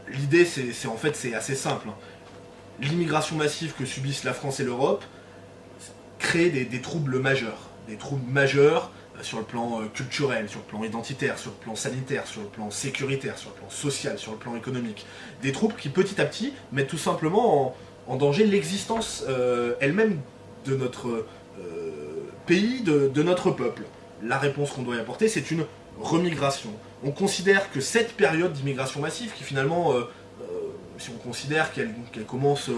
l'idée, en fait, c'est assez simple, hein. L'immigration massive que subissent la France et l'Europe crée des troubles majeurs. Des troubles majeurs sur le plan culturel, sur le plan identitaire, sur le plan sanitaire, sur le plan sécuritaire, sur le plan social, sur le plan économique. Des troubles qui petit à petit mettent tout simplement en danger l'existence elle-même de notre pays, de notre peuple. La réponse qu'on doit y apporter, c'est une remigration. On considère que cette période d'immigration massive, qui finalement, si on considère qu'elle commence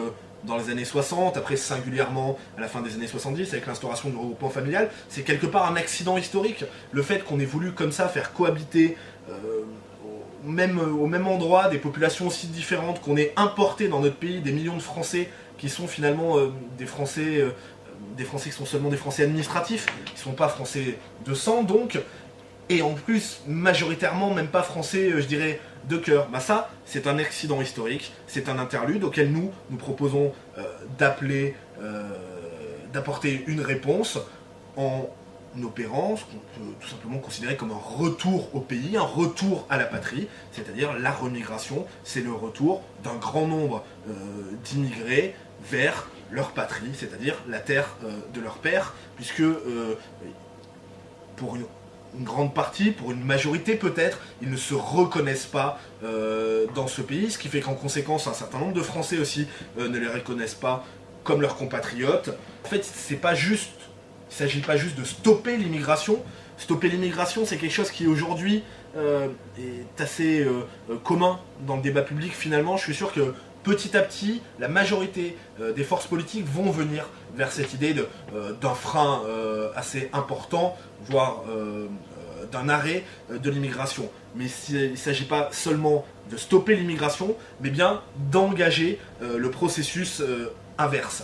dans les années 60, après singulièrement à la fin des années 70 avec l'instauration du regroupement familial, c'est quelque part un accident historique. Le fait qu'on ait voulu comme ça faire cohabiter au même endroit des populations aussi différentes, qu'on ait importé dans notre pays des millions de Français qui sont finalement des Français qui sont seulement des Français administratifs, qui ne sont pas Français de sang donc, et en plus majoritairement même pas Français, je dirais, de cœur. Bah ça, c'est un accident historique, c'est un interlude auquel nous proposons d'apporter une réponse en opérant ce qu'on peut tout simplement considérer comme un retour au pays, un retour à la patrie, c'est-à-dire la remigration, c'est le retour d'un grand nombre d'immigrés vers leur patrie, c'est-à-dire la terre de leur père, puisque pour une grande partie, pour une majorité peut-être, ils ne se reconnaissent pas dans ce pays, ce qui fait qu'en conséquence, un certain nombre de Français aussi ne les reconnaissent pas comme leurs compatriotes. En fait, il ne s'agit pas juste de stopper l'immigration. Stopper l'immigration, c'est quelque chose qui aujourd'hui est assez commun dans le débat public finalement. Je suis sûr que petit à petit, la majorité des forces politiques vont venir vers cette idée d'un frein assez important, voire d'un arrêt de l'immigration. Mais il ne s'agit pas seulement de stopper l'immigration, mais bien d'engager le processus inverse.